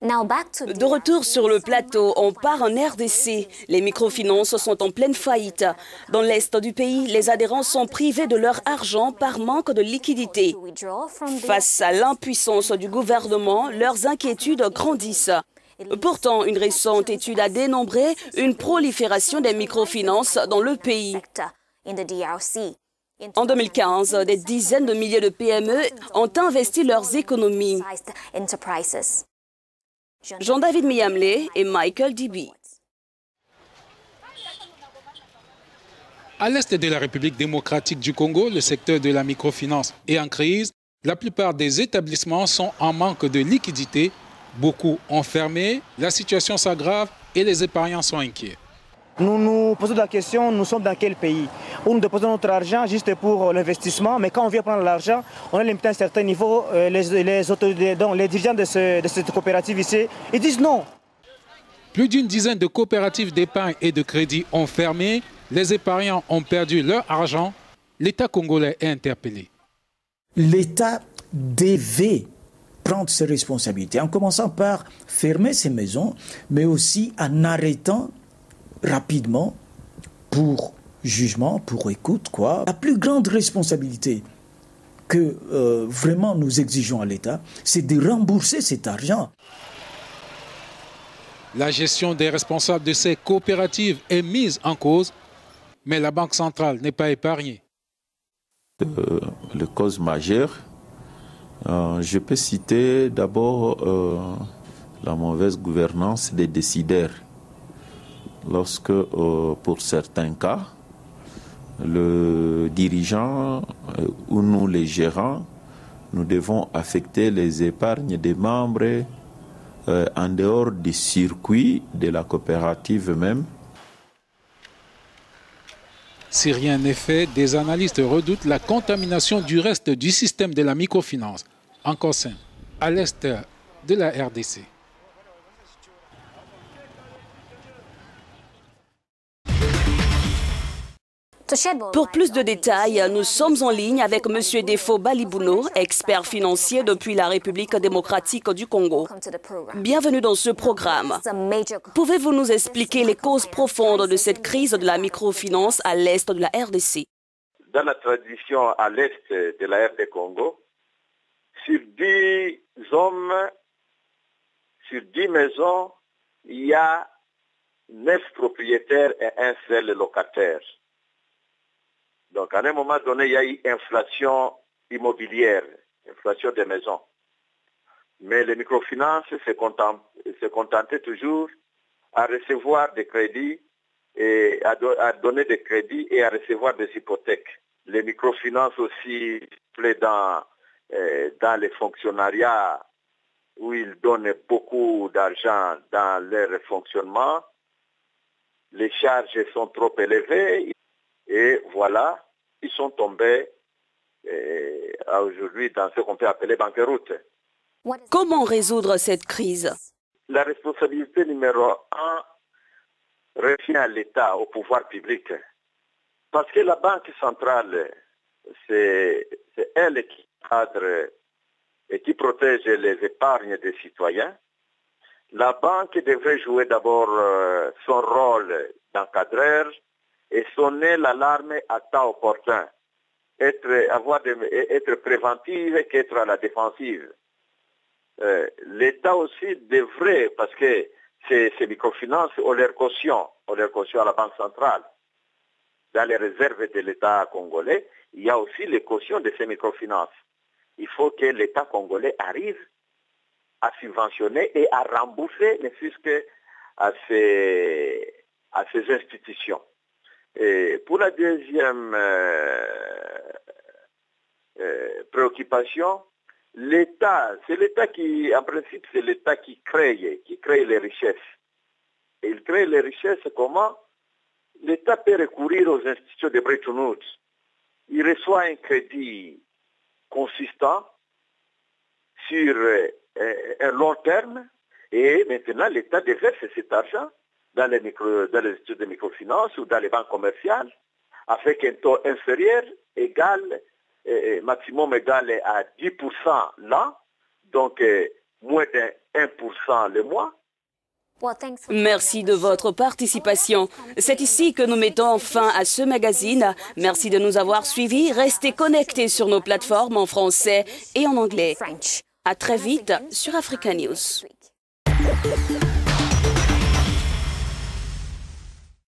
De retour sur le plateau, on part en RDC. Les microfinances sont en pleine faillite. Dans l'est du pays, les adhérents sont privés de leur argent par manque de liquidité. Face à l'impuissance du gouvernement, leurs inquiétudes grandissent. Pourtant, une récente étude a dénombré une prolifération des microfinances dans le pays. En 2015, des dizaines de milliers de PME ont investi leurs économies. Jean-David Miamlé et Michael Dibi. À l'est de la République démocratique du Congo, le secteur de la microfinance est en crise. La plupart des établissements sont en manque de liquidité. Beaucoup ont fermé, la situation s'aggrave et les épargnants sont inquiets. Nous nous posons la question, nous sommes dans quel pays où nous déposons notre argent juste pour l'investissement, mais quand on vient prendre l'argent, on a limité à un certain niveau. Les dirigeants de cette coopérative ici, ils disent non. Plus d'une dizaine de coopératives d'épargne et de crédit ont fermé. Les épargnants ont perdu leur argent. L'État congolais est interpellé. L'État devait prendre ses responsabilités en commençant par fermer ses maisons, mais aussi en arrêtant rapidement pour jugement, pour écoute, quoi. La plus grande responsabilité que vraiment nous exigeons à l'État, c'est de rembourser cet argent. La gestion des responsables de ces coopératives est mise en cause, mais la Banque centrale n'est pas épargnée. Les causes majeures, je peux citer d'abord la mauvaise gouvernance des décideurs. Lorsque, pour certains cas, le dirigeant ou nous les gérants, nous devons affecter les épargnes des membres en dehors du circuit de la coopérative même. Si rien n'est fait, des analystes redoutent la contamination du reste du système de la microfinance, en Cossin, à l'est de la RDC. Pour plus de détails, nous sommes en ligne avec M. Defo Balibouno, expert financier depuis la République démocratique du Congo. Bienvenue dans ce programme. Pouvez-vous nous expliquer les causes profondes de cette crise de la microfinance à l'est de la RDC? Dans la tradition à l'est de la RD Congo, sur 10 hommes, sur 10 maisons, il y a 9 propriétaires et un seul locataire. Donc, à un moment donné, il y a eu inflation immobilière, inflation des maisons. Mais les microfinances se contentaient toujours à recevoir des crédits, et à donner des crédits et à recevoir des hypothèques. Les microfinances aussi plaident dans les fonctionnariats où ils donnent beaucoup d'argent dans leur fonctionnement. Les charges sont trop élevées. Et voilà, ils sont tombés aujourd'hui dans ce qu'on peut appeler banqueroute. Comment résoudre cette crise? La responsabilité numéro 1 revient à l'État, au pouvoir public. Parce que la Banque centrale, c'est elle qui cadre et qui protège les épargnes des citoyens. La banque devrait jouer d'abord son rôle d'encadreur et sonner l'alarme à temps opportun, être préventive qu'être à la défensive. L'État aussi devrait, parce que ces microfinances ont leur caution à la Banque centrale. Dans les réserves de l'État congolais, il y a aussi les cautions de ces microfinances. Il faut que l'État congolais arrive à subventionner et à rembourser, ne fût-ce qu'à ces institutions. Et pour la deuxième préoccupation, l'État, c'est l'État qui, en principe, c'est l'État qui crée les richesses. Et il crée les richesses comment? L'État peut recourir aux institutions de Bretton Woods. Il reçoit un crédit consistant sur un long terme et maintenant l'État déverse cet argent dans les instituts de microfinance ou dans les banques commerciales avec un taux inférieur égal maximum égal à 10% là, donc moins de 1% le mois. Merci de votre participation. C'est ici que nous mettons fin à ce magazine. Merci de nous avoir suivis. Restez connectés sur nos plateformes en français et en anglais. À très vite sur Africa News.